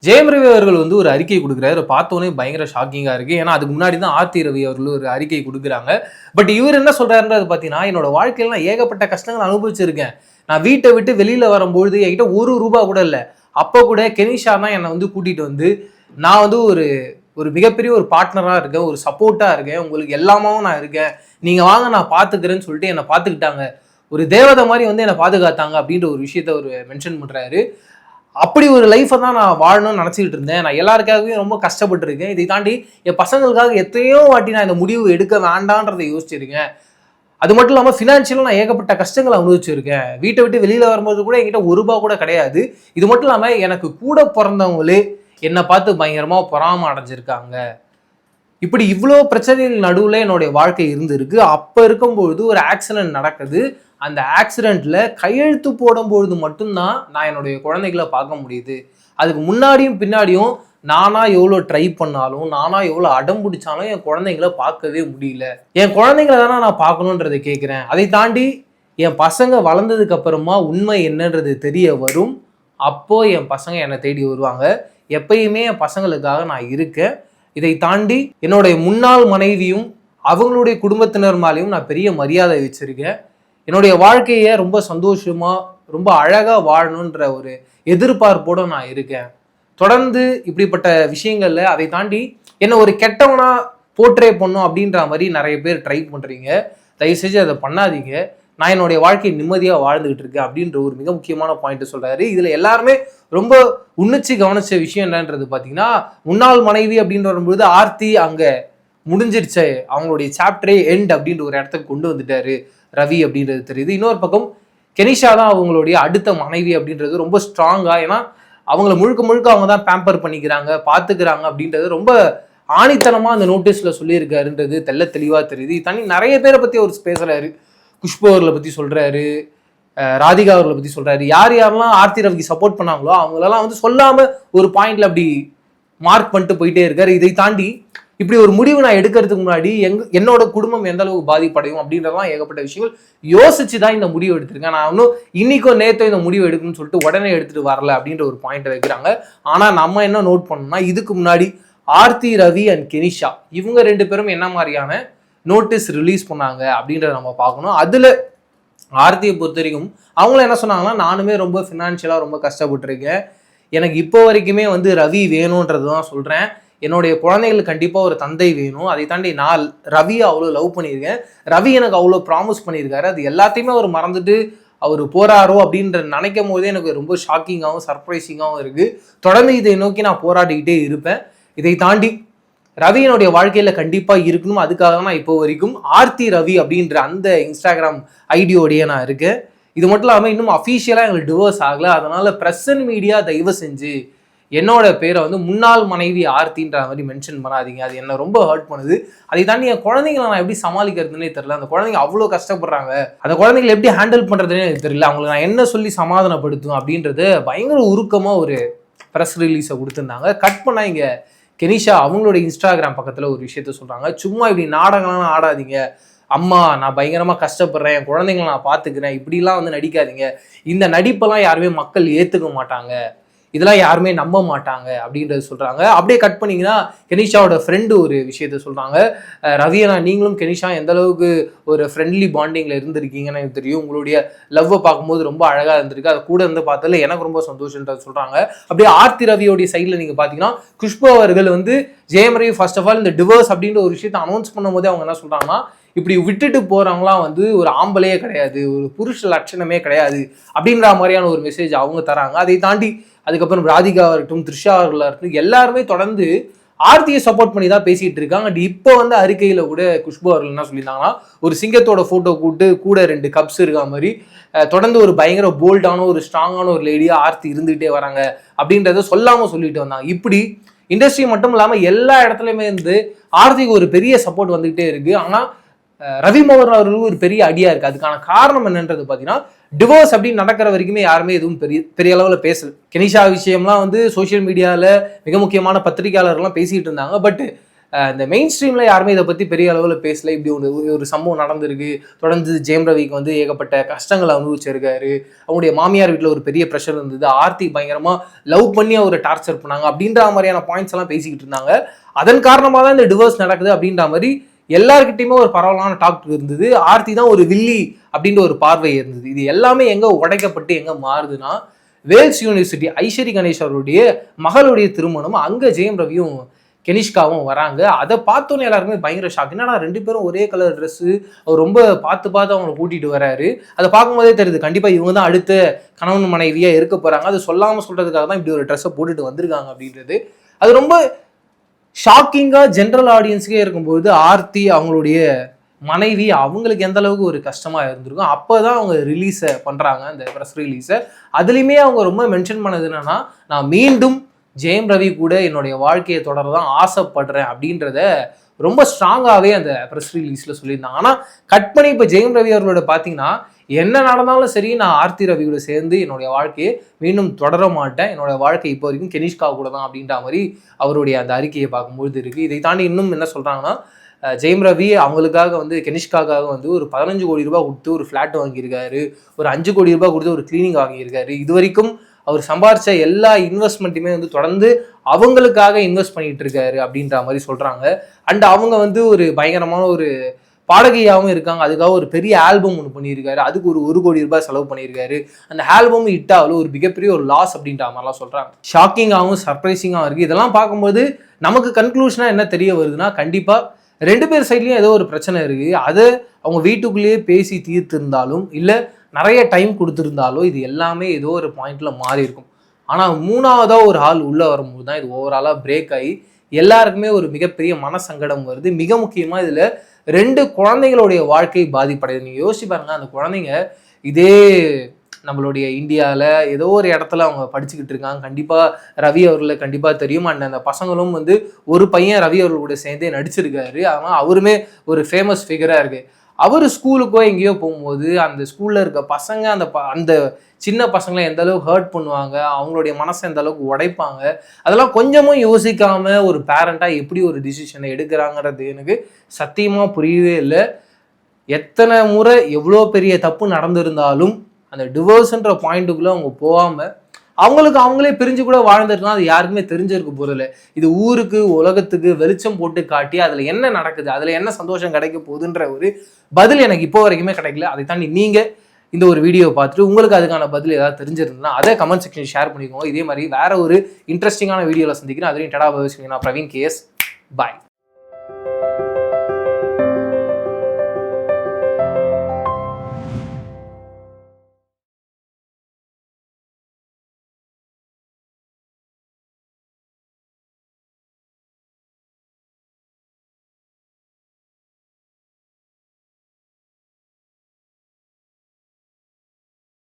ஜெயம் ரவி அவர்கள் வந்து ஒரு அறிக்கை கொடுக்குறாரு. பார்த்தோன்னே பயங்கர ஷாக்கிங்கா இருக்கு. ஏன்னா அதுக்கு முன்னாடி தான் ஆர்த்தி ரவி அவர்கள் ஒரு அறிக்கை கொடுக்குறாங்க. பட் இவர் என்ன சொல்றாருன்றது பார்த்தீங்கன்னா, என்னோட வாழ்க்கையில நான் ஏகப்பட்ட கஷ்டங்கள் அனுபவிச்சிருக்கேன். நான் வீட்டை விட்டு வெளியில வரும்பொழுது என்கிட்ட ₹1 கூட இல்ல. அப்போ கூட கெனிஷா தான் என்னை வந்து கூட்டிட்டு வந்து, நான் வந்து ஒரு ஒரு மிகப்பெரிய ஒரு பார்ட்னரா இருக்கேன். ஒரு சப்போர்ட்டா இருக்கேன். உங்களுக்கு எல்லாமாவும் நான் இருக்கேன். நீங்க வாங்க நான் பார்த்துக்கிறேன்னு சொல்லிட்டு என்னை பார்த்துக்கிட்டாங்க. ஒரு தேவதை மாதிரி வந்து என்னை பாதுகாத்தாங்க அப்படின்ற ஒரு விஷயத்த அவர் மென்ஷன் பண்றாரு. அப்படி ஒரு லைஃப்பை தான் நான் வாழணும்னு நினச்சிக்கிட்டு இருந்தேன். நான் எல்லாருக்காகவே ரொம்ப கஷ்டப்பட்டுருக்கேன். இதை தாண்டி என் பசங்களுக்காக எத்தனையோ வாட்டி நான் இந்த முடிவு எடுக்க வேண்டான்றதை யோசிச்சிருக்கேன். அது மட்டும் இல்லாமல் ஃபினான்ஷியலாக நான் ஏகப்பட்ட கஷ்டங்களை அனுபவிச்சிருக்கேன். வீட்டை விட்டு வெளியில் வரும்போது கூட என்கிட்ட ₹1 கூட கிடையாது. இது மட்டும் இல்லாமல் எனக்கு கூட பிறந்தவங்களே என்னை பார்த்து பயங்கரமாக பொறாம அடைஞ்சிருக்காங்க. இப்படி இவ்வளோ பிரச்சனைகள் நடுவில் என்னுடைய வாழ்க்கை இருந்திருக்கு. அப்போ இருக்கும்பொழுது ஒரு ஆக்சிடென்ட் நடக்குது. அந்த ஆக்சிடென்ட்ல கையெழுத்து போடும்பொழுது மட்டும்தான் நான் என்னுடைய குழந்தைகளை பார்க்க முடியுது. அதுக்கு முன்னாடியும் பின்னாடியும் நானா எவ்வளோ ட்ரை பண்ணாலும், நானா எவ்வளோ அடம் பிடிச்சாலும் என் குழந்தைங்களை பார்க்கவே முடியல. என் குழந்தைங்களை தானே நான் பார்க்கணுன்றதை கேட்குறேன். அதை தாண்டி என் பசங்க வளர்ந்ததுக்கு அப்புறமா உண்மை என்னன்றது தெரிய வரும். அப்போ என் பசங்க என்னை தேடி வருவாங்க. எப்பயுமே என் பசங்களுக்காக நான் இருக்கேன். இதை தாண்டி என்னுடைய முன்னாள் மனைவியும் அவங்களுடைய குடும்பத்தினர் மேலேயும் நான் பெரிய மரியாதை வச்சிருக்கேன். என்னுடைய வாழ்க்கையை ரொம்ப சந்தோஷமா ரொம்ப அழகா வாழணுன்ற ஒரு எதிர்பார்ப்போட நான் இருக்கேன். தொடர்ந்து இப்படிப்பட்ட விஷயங்கள்ல அதை தாண்டி என்ன ஒரு கெட்டவனா போர்ட்ரே பண்ணும் அப்படின்ற மாதிரி நிறைய பேர் ட்ரை பண்றீங்க. தயவு செஞ்சு அதை பண்ணாதீங்க. நான் என்னுடைய வாழ்க்கையை நிம்மதியா வாழ்ந்துகிட்டு இருக்கேன் அப்படின்ற ஒரு மிக முக்கியமான பாயிண்ட் சொல்றாரு. இதுல எல்லாருமே ரொம்ப உன்னிச்சு கவனிச்ச விஷயம் என்னன்றது பாத்தீங்கன்னா, முன்னாள் மனைவி அப்படின்னு வரும்பொழுது ஆர்த்தி அங்க முடிஞ்சிருச்சு, அவங்களுடைய சாப்டரே எண்ட் அப்படின்ற ஒரு இடத்துக்கு கொண்டு வந்துட்டாரு ரவி அப்படின்றது தெரியுது. இன்னொரு பக்கம் கெனிஷா தான் அவங்களுடைய அடுத்த மனைவி அப்படின்றது ரொம்ப ஸ்ட்ராங்கா, ஏன்னா அவங்கள முழுக்க முழுக்க அவங்க தான் பேம்பர் பண்ணிக்கிறாங்க, பாத்துக்கிறாங்க அப்படின்றது ரொம்ப ஆணித்தனமா அந்த நோட்டீஸ்ல சொல்லியிருக்காருன்றது தெல்ல தெளிவா தெரியுது. தனி நிறைய பேரை பத்தி அவர் பேசுறாரு. குஷ்பு அவர்களை பத்தி சொல்றாரு, ராதிகா அவர்களை பத்தி சொல்றாரு. யார் யாரெல்லாம் ஆர்த்தி ரவிக்கு சப்போர்ட் பண்ணாங்களோ அவங்களெல்லாம் வந்து சொல்லாம ஒரு பாயிண்ட்ல அப்படி மார்க் பண்ணிட்டு போயிட்டே இருக்காரு. இதை தாண்டி இப்படி ஒரு முடிவு நான் எடுக்கிறதுக்கு முன்னாடி என்னோட குடும்பம் எந்த அளவுக்கு பாதிப்படையும் அப்படின்றதான் ஏகப்பட்ட விஷயங்கள் யோசிச்சுதான் இந்த முடிவு எடுத்திருக்கேன். நான் இன்னும் இன்னைக்கோ நேத்தோ இந்த முடிவு எடுக்கணும்னு சொல்லிட்டு உடனே எடுத்துட்டு வரல அப்படின்ற ஒரு பாயிண்ட் வைக்கிறாங்க. ஆனா நம்ம என்ன நோட் பண்ணோம்னா, இதுக்கு முன்னாடி ஆர்த்தி ரவி அண்ட் கெனிஷா இவங்க 2 பேரும் என்ன மாதிரியான நோட்டீஸ் ரிலீஸ் பண்ணாங்க அப்படின்றத நம்ம பார்க்கணும். அதுல ஆர்த்தியை பொறுத்த வரைக்கும் அவங்களும் என்ன சொன்னாங்கன்னா, நானுமே ரொம்ப ஃபினான்ஷியலா ரொம்ப கஷ்டப்பட்டிருக்கேன். எனக்கு இப்போ வரைக்குமே வந்து ரவி வேணும்ன்றது தான் சொல்றேன். என்னுடைய குழந்தைகளுக்கு கண்டிப்பாக ஒரு தந்தை வேணும். அதை தாண்டி நான் ரவியை அவ்வளோ லவ் பண்ணியிருக்கேன். ரவி எனக்கு அவ்வளோ ப்ராமிஸ் பண்ணியிருக்காரு. அது எல்லாத்தையுமே அவர் மறந்துட்டு அவர் போறாரோ அப்படின்ற நினைக்கும் போதே எனக்கு ரொம்ப ஷாக்கிங்காகவும் சர்ப்ரைசிங்காகவும் இருக்கு. தொடர்ந்து இதை நோக்கி நான் போராடிக்கிட்டே இருப்பேன். இதை தாண்டி ரவியினுடைய வாழ்க்கையில கண்டிப்பா இருக்கணும். அதுக்காக நான் இப்போ வரைக்கும் ஆர்த்தி ரவி அப்படின்ற அந்த இன்ஸ்டாகிராம் ஐடியோடைய நான் இருக்கேன். இது மட்டும் இல்லாமல் இன்னும் அஃபீஷியலா எங்களுக்கு டிவோர்ஸ் ஆகல. அதனால பிரஸ் அண்ட் மீடியா தயவு செஞ்சு என்னோட பேரை வந்து முன்னாள் மனைவி ஆர்த்தின்ற மாதிரி மென்ஷன் பண்ணாதீங்க. அது என்ன ரொம்ப ஹர்ட் பண்ணுது. அதை தாண்டி என் குழந்தைங்களை நான் எப்படி சமாளிக்கிறதுனே தெரியல. அந்த குழந்தைங்க அவ்வளோ கஷ்டப்படுறாங்க. அந்த குழந்தைங்களை எப்படி ஹேண்டில் பண்றதுனே எனக்கு தெரியல. அவங்களுக்கு நான் என்ன சொல்லி சமாதானப்படுத்தும் அப்படின்றது பயங்கர உருக்கமா ஒரு ப்ரெஸ் ரிலீஸை கொடுத்துருந்தாங்க. கட் பண்ணா இங்க கெனிஷா அவங்களோட இன்ஸ்டாகிராம் பக்கத்துல ஒரு விஷயத்த சொல்றாங்க. சும்மா இப்படி நாடகம்லாம் ஆடாதீங்க. அம்மா நான் பயங்கரமா கஷ்டப்படுறேன், என் குழந்தைங்களை நான் பாத்துக்கிறேன், இப்படிலாம் வந்து நடிக்காதீங்க. இந்த நடிப்பெல்லாம் யாருமே மக்கள் ஏத்துக்க மாட்டாங்க, இதெல்லாம் யாருமே நம்ப மாட்டாங்க அப்படின்றது சொல்றாங்க. அப்படியே கட் பண்ணீங்கன்னா கெனிஷாவோட ஃப்ரெண்டு ஒரு விஷயத்த சொல்றாங்க. ரவியனா, நீங்களும் கெனிஷா எந்த அளவுக்கு ஒரு ஃப்ரெண்ட்லி பாண்டிங்ல இருந்திருக்கீங்கன்னு எனக்கு தெரியும். உங்களுடைய லவ்வை பார்க்கும்போது ரொம்ப அழகா இருந்திருக்கு. அது கூட இருந்து பார்த்ததுல எனக்கு ரொம்ப சந்தோஷம்ன்றது சொல்றாங்க. அப்படியே ஆர்த்தி ரவியோடைய சைட்ல நீங்க பாத்தீங்கன்னா, குஷ்பு அவர்கள் வந்து Jayam Ravi first of all இந்த டிவோர்ஸ் அப்படின்ற ஒரு விஷயத்தை அனௌன்ஸ் பண்ணும் போதே அவங்க என்ன சொல்றாங்கன்னா, இப்படி விட்டுட்டு போறவங்களாம் வந்து ஒரு ஆம்பளையே கிடையாது, ஒரு புருஷ லட்சணமே கிடையாது அப்படின்ற மாதிரியான ஒரு மெசேஜ் அவங்க தராங்க. அதை தாண்டி அதுக்கப்புறம் ராதிகா இருக்கட்டும், த்ரிஷா அவர்களா இருக்கட்டும், எல்லாருமே தொடர்ந்து ஆர்த்தியை சப்போர்ட் பண்ணி தான் பேசிட்டு இருக்காங்க. இப்போ வந்து அறிக்கையில கூட குஷ்பு அவர்கள் என்ன சொல்லியிருந்தாங்கன்னா, ஒரு சிங்கத்தோட போட்டோ கூட்டு கூட 2 கப்ஸ் இருக்கா மாதிரி தொடர்ந்து ஒரு பயங்கர போல்டான ஒரு ஸ்ட்ராங்கான ஒரு லேடியா ஆர்த்தி இருந்துகிட்டே வராங்க அப்படின்றத சொல்லாம சொல்லிட்டு வந்தாங்க. இப்படி இண்டஸ்ட்ரி மட்டும் இல்லாம எல்லா இடத்துலயுமே இருந்து ஆர்த்திக்கு ஒரு பெரிய சப்போர்ட் வந்துகிட்டே இருக்கு. ஆனா ரவி மோகன் அவர்களுக்கு ஒரு பெரிய அடியா இருக்கு. அதுக்கான காரணம் என்னன்றது பாத்தீங்கன்னா, டிவோர்ஸ் அப்படின்னு நடக்கிற வரைக்குமே யாருமே எதுவும் பெரிய அளவுல பேசல. கெனிஷா விஷயம்லாம் வந்து சோசியல் மீடியால மிக முக்கியமான பத்திரிகையாளர்கள்லாம் பேசிட்டு இருந்தாங்க. பட் இந்த மெயின் ஸ்ட்ரீம்ல யாருமே இதை பத்தி பெரிய அளவில் பேசல. இப்படி ஒரு சம்பவம் நடந்திருக்கு. தொடர்ந்து ஜெயம் ரவிக்கு வந்து ஏகப்பட்ட கஷ்டங்களை அனுபவிச்சிருக்காரு. அவங்களுடைய மாமியார் வீட்டில் ஒரு பெரிய ப்ரெஷர் இருந்தது. ஆர்த்தி பயங்கரமா லவ் பண்ணி அவரை டார்ச்சர் பண்ணாங்க அப்படின்ற மாதிரியான பாயிண்ட்ஸ் எல்லாம் பேசிக்கிட்டு இருந்தாங்க. அதன் காரணமாக தான் இந்த டிவோர்ஸ் நடக்குது அப்படின்ற மாதிரி எல்லார்கிட்டையுமே ஒரு பரவலான டாக் இருந்தது. ஆர்த்தி தான் ஒரு வில்லி அப்படின்ற ஒரு பார்வை இருந்தது. இது எல்லாமே எங்க உடைக்கப்பட்டு எங்க மாறுதுன்னா, வேல்ஸ் யூனிவர்சிட்டி ஐஸ்வரி கணேஷ் அவருடைய மகளுடைய திருமணம். அங்க ஜெயம் ரவியும் கெனிஷ்காவும் வராங்க. அதை பார்த்தோன்னே எல்லாருமே பயங்கர ஷாக். என்னடா 2 பேரும் ஒரே கலர் ட்ரெஸ்ஸு, அவர் ரொம்ப பார்த்து அவங்களை கூட்டிட்டு வராரு. அதை பார்க்கும்போதே தெரியுது கண்டிப்பா இவங்க தான் அடுத்த கணவன் மனைவியா இருக்க போறாங்க. அது சொல்லாம சொல்றதுக்காக தான் இப்படி ஒரு ட்ரெஸ்ஸை போட்டுட்டு வந்திருக்காங்க அப்படின்றது. அது ரொம்ப ஷாக்கிங்கா ஜென்ரல் ஆடியன்ஸுக்கே இருக்கும்போது ஆர்த்தி அவங்களுடைய மனைவி அவங்களுக்கு எந்த அளவுக்கு ஒரு கஷ்டமா இருந்திருக்கும். அப்போதான் அவங்க ரிலீஸை பண்றாங்க, அந்த ப்ரெஸ் ரிலீஸை. அதுலேயுமே அவங்க ரொம்ப மென்ஷன் பண்ணது என்னன்னா, நான் மீண்டும் ஜெயம் ரவி கூட என்னுடைய வாழ்க்கையை தொடரதான் ஆசைப்படுறேன் அப்படின்றத ரொம்ப ஸ்ட்ராங்காகவே அந்த ப்ரெஸ் ரிலீஸில் சொல்லியிருந்தாங்க. ஆனால் கட் பண்ணி இப்போ ஜெயம் ரவி அவர்களோட பார்த்தீங்கன்னா, என்ன நடந்தாலும் சரி நான் ஆர்த்தி ரவியோட சேர்ந்து என்னுடைய வாழ்க்கையை மீண்டும் தொடர மாட்டேன், என்னோட வாழ்க்கை இப்போ வரைக்கும் கெனிஷ்கா கூட தான் அப்படின்ற மாதிரி அவருடைய அந்த அறிக்கையை பார்க்கும்பொழுது இருக்குது. இதை தாண்டி இன்னும் என்ன சொல்கிறாங்கன்னா, ஜெயம் ரவி அவங்களுக்காக வந்து கெனிஷ்காக்காக வந்து ஒரு 15 கோடி ரூபாய் கொடுத்து ஒரு ஃப்ளாட் வாங்கியிருக்காரு, ஒரு 5 கோடி ரூபாய் கொடுத்து ஒரு கிளீனிங் வாங்கியிருக்காரு. இது வரைக்கும் அவர் சம்பாரிச்ச எல்லா இன்வெஸ்ட்மெண்ட்டுமே வந்து தொடர்ந்து அவங்களுக்காக இன்வெஸ்ட் பண்ணிட்டு இருக்காரு அப்படின்ற மாதிரி சொல்றாங்க. அண்ட் அவங்க வந்து ஒரு பயங்கரமான ஒரு பாடகையாகவும் இருக்காங்க. அதுக்காக ஒரு பெரிய ஆல்பம் ஒன்று பண்ணியிருக்காரு. அதுக்கு ஒரு 1 கோடி ரூபாய் செலவு பண்ணியிருக்காரு. அந்த ஆல்பம் ஹிட் ஆகல ஒரு மிகப்பெரிய ஒரு லாஸ் அப்படின்ற மாதிரிலாம் சொல்றாங்க. ஷாக்கிங்காகவும் சர்ப்ரைசிங்காகவும் இருக்கு. இதெல்லாம் பார்க்கும்போது நமக்கு கன்க்ளூஷனா என்ன தெரிய வருதுன்னா, கண்டிப்பா 2 பேர் சைட்லயும் ஏதோ ஒரு பிரச்சனை இருக்கு. அதை அவங்க வீட்டுக்குள்ளேயே பேசி தீர்த்திருந்தாலும் இல்லை நிறைய டைம் கொடுத்துருந்தாலும் இது எல்லாமே ஏதோ ஒரு பாயிண்ட்ல மாறி இருக்கும். ஆனால் 3ஆவதா ஒரு ஆள் உள்ள வரும்போது தான் இது ஓவராலாக பிரேக் ஆகி எல்லாருக்குமே ஒரு மிகப்பெரிய மனசங்கடம் வருது. மிக முக்கியமாக இதில் 2 குழந்தைங்களுடைய வாழ்க்கை பாதிப்படையுது. நீங்கள் யோசிச்சு பாருங்க, அந்த குழந்தைங்க இதே நம்மளுடைய இந்தியாவில் ஏதோ ஒரு இடத்துல அவங்க படிச்சுக்கிட்டு இருக்காங்க. கண்டிப்பாக ரவி அவர்களை கண்டிப்பாக தெரியும். அண்ட் அந்த பசங்களும் வந்து ஒரு பையன் ரவி அவர்களோட சேர்ந்தே நடிச்சிருக்காரு. ஆனால் அவருமே ஒரு ஃபேமஸ் ஃபிகராக இருக்கு. அவர் ஸ்கூலுக்கோ எங்கேயோ போகும்போது அந்த ஸ்கூலில் இருக்க பசங்க அந்த சின்ன பசங்களை எந்த அளவுக்கு ஹர்ட் பண்ணுவாங்க, அவங்களுடைய மனசை எந்த அளவுக்கு உடைப்பாங்க, அதெல்லாம் கொஞ்சமும் யோசிக்காம ஒரு பேரண்டாக எப்படி ஒரு டிசிஷனை எடுக்கிறாங்கிறது எனக்கு சத்தியமாக புரியவே இல்லை. எத்தனை முறை எவ்வளோ பெரிய தப்பு நடந்திருந்தாலும் அந்த டிவோர்ஸ்ன்ற பாயிண்ட்டுக்குள்ளே அவங்க போகாமல் அவங்களுக்கு அவங்களே பிரிஞ்சு கூட வாழ்ந்துருக்கலாம். அது யாருக்குமே தெரிஞ்சிருக்க போதில்லை. இது ஊருக்கு உலகத்துக்கு வெளிச்சம் போட்டு காட்டி அதில் என்ன நடக்குது, அதில் என்ன சந்தோஷம் கிடைக்க போகுதுன்ற ஒரு பதில் எனக்கு இப்போ வரைக்குமே கிடைக்கல. அதை தாண்டி நீங்கள் இந்த ஒரு வீடியோ பார்த்துட்டு உங்களுக்கு அதுக்கான பதில் ஏதாவது தெரிஞ்சிருந்ததுன்னா அதை கமெண்ட் செக்ஷன் ஷேர் பண்ணிக்கோங்க. இதே மாதிரி வேற ஒரு இன்ட்ரெஸ்டிங்கான வீடியோவில் சந்திக்கிறேன். அதுலேயும் டடா பை. நான் பிரவீன் KS. பாய்.